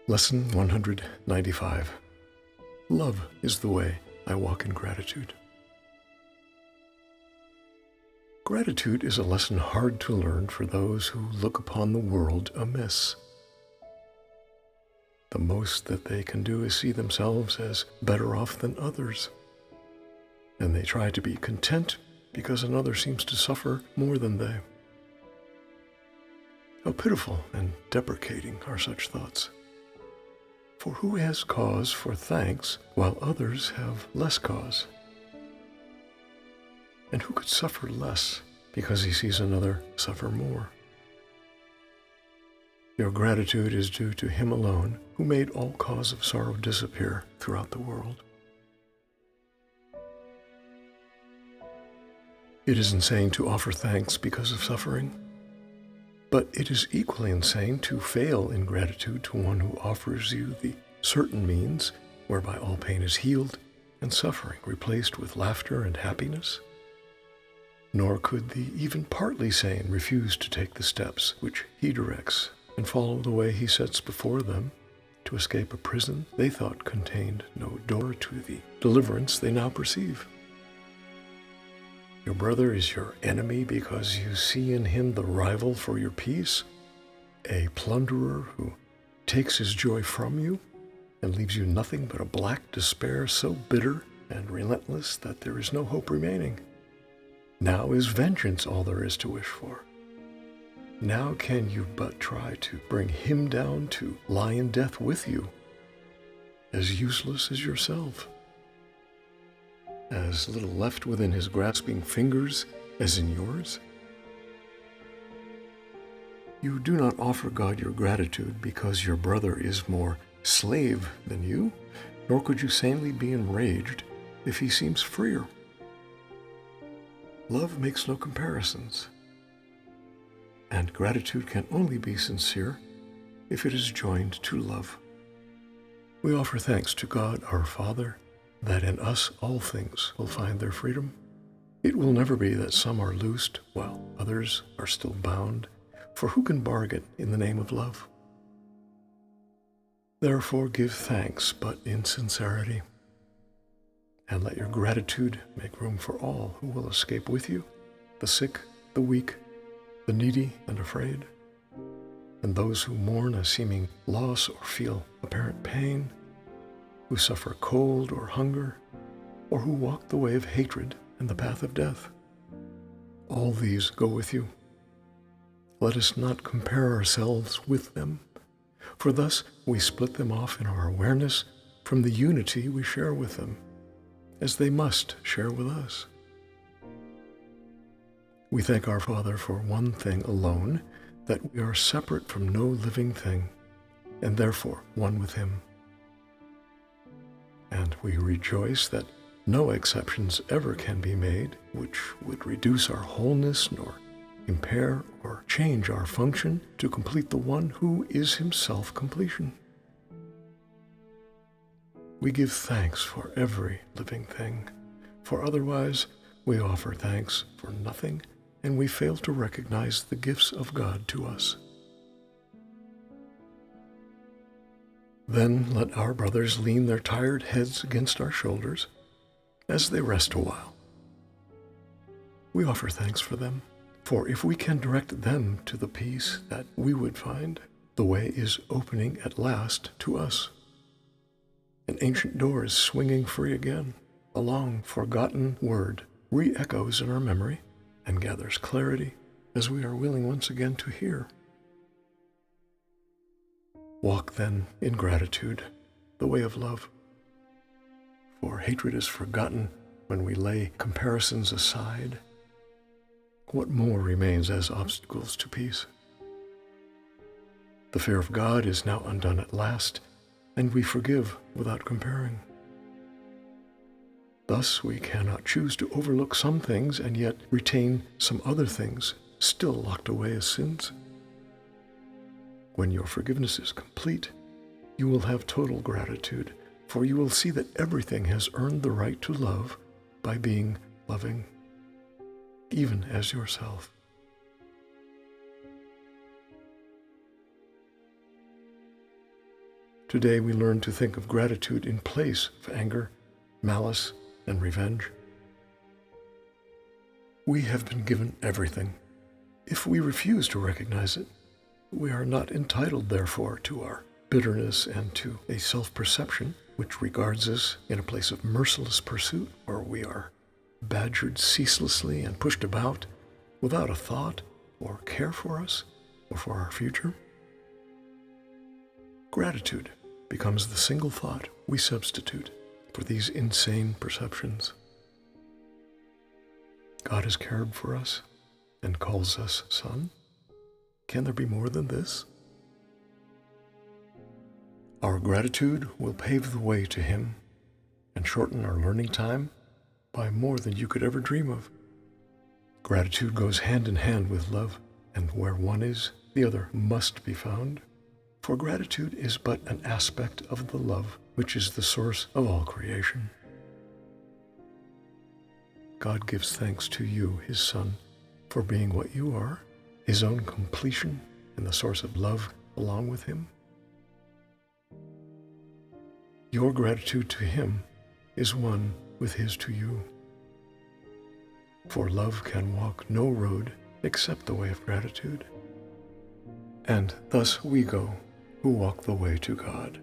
Lesson 195. Love is the way I walk in gratitude. Gratitude is a lesson hard to learn for those who look upon the world amiss. The most that they can do is see themselves as better off than others, and they try to be content because another seems to suffer more than they. How pitiful and deprecating are such thoughts. For who has cause for thanks while others have less cause? And who could suffer less because he sees another suffer more? Your gratitude is due to him alone who made all cause of sorrow disappear throughout the world. It is insane to offer thanks because of suffering, but it is equally insane to fail in gratitude to one who offers you the certain means whereby all pain is healed and suffering replaced with laughter and happiness. Nor could the even partly sane refuse to take the steps which he directs and follow the way he sets before them to escape a prison they thought contained no door to the deliverance they now perceive. Your brother is your enemy because you see in him the rival for your peace, a plunderer who takes his joy from you and leaves you nothing but a black despair so bitter and relentless that there is no hope remaining. Now is vengeance all there is to wish for. Now can you but try to bring him down to lie in death with you, as useless as yourself, as little left within his grasping fingers as in yours? You do not offer God your gratitude because your brother is more slave than you, nor could you sanely be enraged if he seems freer. Love makes no comparisons, and gratitude can only be sincere if it is joined to love. We offer thanks to God our Father that in us all things will find their freedom. It will never be that some are loosed while others are still bound, for who can bargain in the name of love? Therefore give thanks, but in sincerity, and let your gratitude make room for all who will escape with you, the sick, the weak, the needy and afraid, and those who mourn a seeming loss or feel apparent pain, who suffer cold or hunger, or who walk the way of hatred and the path of death. All these go with you. Let us not compare ourselves with them, for thus we split them off in our awareness from the unity we share with them, as they must share with us. We thank our Father for one thing alone, that we are separate from no living thing, and therefore one with him. And we rejoice that no exceptions ever can be made which would reduce our wholeness nor impair or change our function to complete the one who is himself completion. We give thanks for every living thing, for otherwise we offer thanks for nothing, and we fail to recognize the gifts of God to us. Then let our brothers lean their tired heads against our shoulders as they rest a while. We offer thanks for them, for if we can direct them to the peace that we would find, the way is opening at last to us. An ancient door is swinging free again. A long-forgotten word re-echoes in our memory and gathers clarity as we are willing once again to hear. Walk then in gratitude, the way of love. For hatred is forgotten when we lay comparisons aside. What more remains as obstacles to peace? The fear of God is now undone at last, and we forgive without comparing. Thus we cannot choose to overlook some things and yet retain some other things still locked away as sins. When your forgiveness is complete, you will have total gratitude, for you will see that everything has earned the right to love by being loving, even as yourself. Today we learn to think of gratitude in place of anger, malice, and revenge. We have been given everything. If we refuse to recognize it, we are not entitled, therefore, to our bitterness and to a self-perception which regards us in a place of merciless pursuit, where we are badgered ceaselessly and pushed about without a thought or care for us or for our future. Gratitude becomes the single thought we substitute for these insane perceptions. God has cared for us and calls us son. Can there be more than this? Our gratitude will pave the way to Him and shorten our learning time by more than you could ever dream of. Gratitude goes hand in hand with love, and where one is, the other must be found. For gratitude is but an aspect of the love which is the source of all creation. God gives thanks to you, His Son, for being what you are, His own completion and the source of love along with Him. Your gratitude to Him is one with His to you. For love can walk no road except the way of gratitude. And thus we go, who walk the way to God.